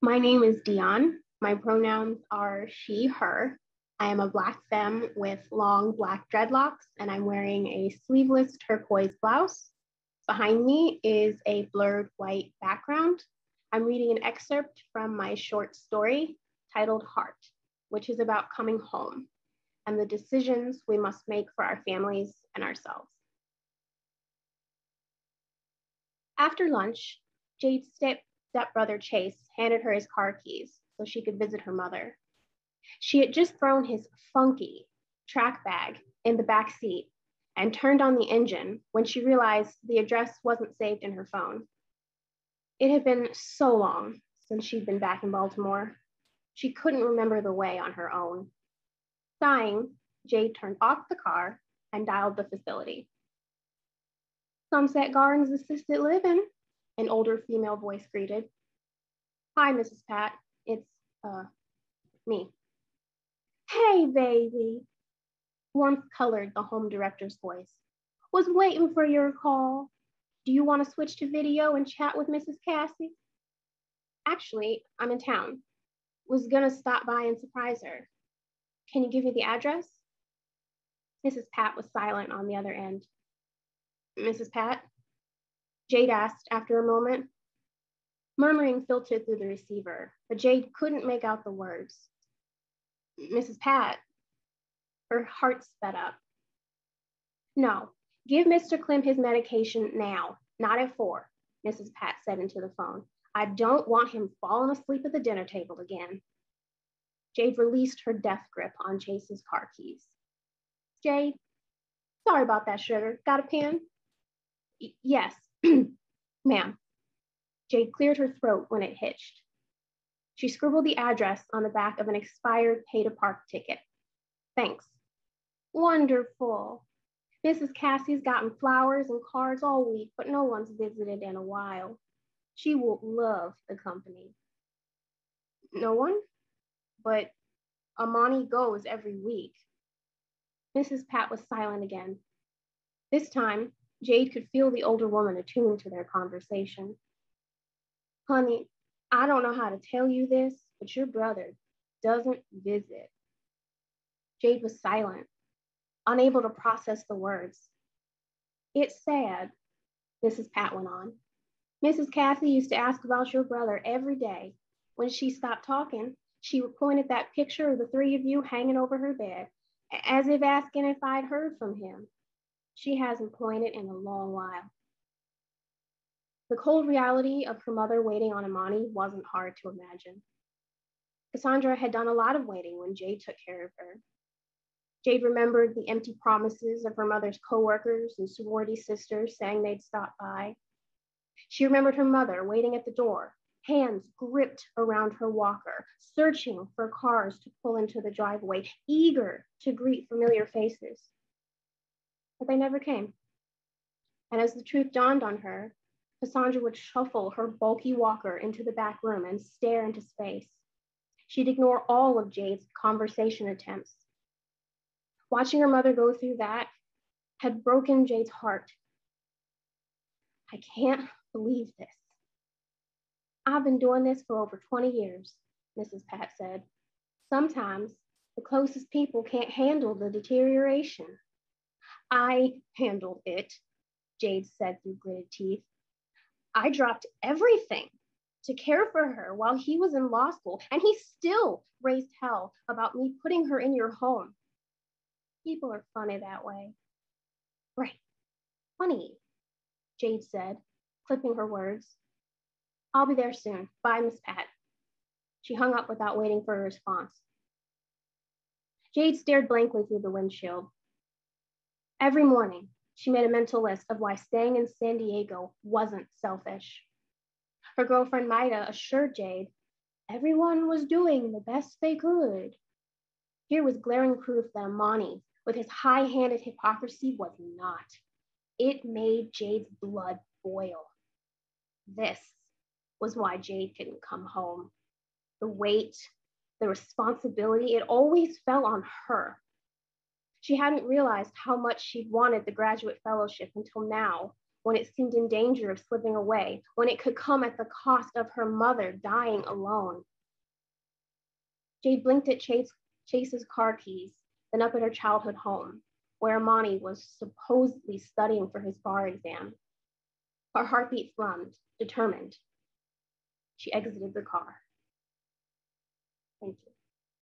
My name is Dionne. My pronouns are she, her. I am a Black femme with long black dreadlocks, and I'm wearing a sleeveless turquoise blouse. Behind me is a blurred white background. I'm reading an excerpt from my short story titled Heart, which is about coming home and the decisions we must make for our families and ourselves. After lunch, Jade's stepbrother Chase handed her his car keys so she could visit her mother. She had just thrown his funky track bag in the back seat and turned on the engine when she realized the address wasn't saved in her phone. It had been so long since she'd been back in Baltimore. She couldn't remember the way on her own. Sighing, Jade turned off the car and dialed the facility. Sunset Gardens Assisted Living, an older female voice greeted. Hi, Mrs. Pat. It's, me. Hey, baby. Warmth colored the home director's voice. Was waiting for your call. Do you want to switch to video and chat with Mrs. Cassie? Actually, I'm in town. Was gonna stop by and surprise her. Can you give me the address? Mrs. Pat was silent on the other end. Mrs. Pat? Jade asked after a moment. Murmuring filtered through the receiver, but Jade couldn't make out the words. Mrs. Pat? Her heart sped up. No, give Mr. Klimp his medication now, not at 4, Mrs. Pat said into the phone. I don't want him falling asleep at the dinner table again. Jade released her death grip on Chase's car keys. Jade, sorry about that, sugar. Got a pen? Yes, ma'am. Jade cleared her throat when it hitched. She scribbled the address on the back of an expired pay-to-park ticket. Thanks. Wonderful. Mrs. Cassie's gotten flowers and cards all week, but no one's visited in a while. She will love the company. No one? But Amani goes every week. Mrs. Pat was silent again. This time, Jade could feel the older woman attuned to their conversation. Honey, I don't know how to tell you this, but your brother doesn't visit. Jade was silent, unable to process the words. It's sad, Mrs. Pat went on. Mrs. Cassie used to ask about your brother every day. When she stopped talking, she would point at that picture of the 3 of you hanging over her bed, as if asking if I'd heard from him. She hasn't pointed in a long while. The cold reality of her mother waiting on Amani wasn't hard to imagine. Cassandra had done a lot of waiting when Jade took care of her. Jade remembered the empty promises of her mother's coworkers and sorority sisters saying they'd stop by. She remembered her mother waiting at the door, hands gripped around her walker, searching for cars to pull into the driveway, eager to greet familiar faces. But they never came. And as the truth dawned on her, Cassandra would shuffle her bulky walker into the back room and stare into space. She'd ignore all of Jade's conversation attempts. Watching her mother go through that had broken Jade's heart. I can't believe this. I've been doing this for over 20 years, Mrs. Pat said. Sometimes the closest people can't handle the deterioration. I handled it, Jade said through gritted teeth. I dropped everything to care for her while he was in law school, and he still raised hell about me putting her in your home. People are funny that way. Right, funny, Jade said, clipping her words. I'll be there soon. Bye, Miss Pat. She hung up without waiting for a response. Jade stared blankly through the windshield. Every morning, she made a mental list of why staying in San Diego wasn't selfish. Her girlfriend Maida assured Jade everyone was doing the best they could. Here was glaring proof that Amani, with his high-handed hypocrisy, was not. It made Jade's blood boil. This was why Jade couldn't come home. The weight, the responsibility, it always fell on her. She hadn't realized how much she'd wanted the graduate fellowship until now, when it seemed in danger of slipping away, when it could come at the cost of her mother dying alone. Jade blinked at Chase's car keys, then up at her childhood home, where Amani was supposedly studying for his bar exam. Her heartbeat thrummed, determined. She exited the car. Thank you.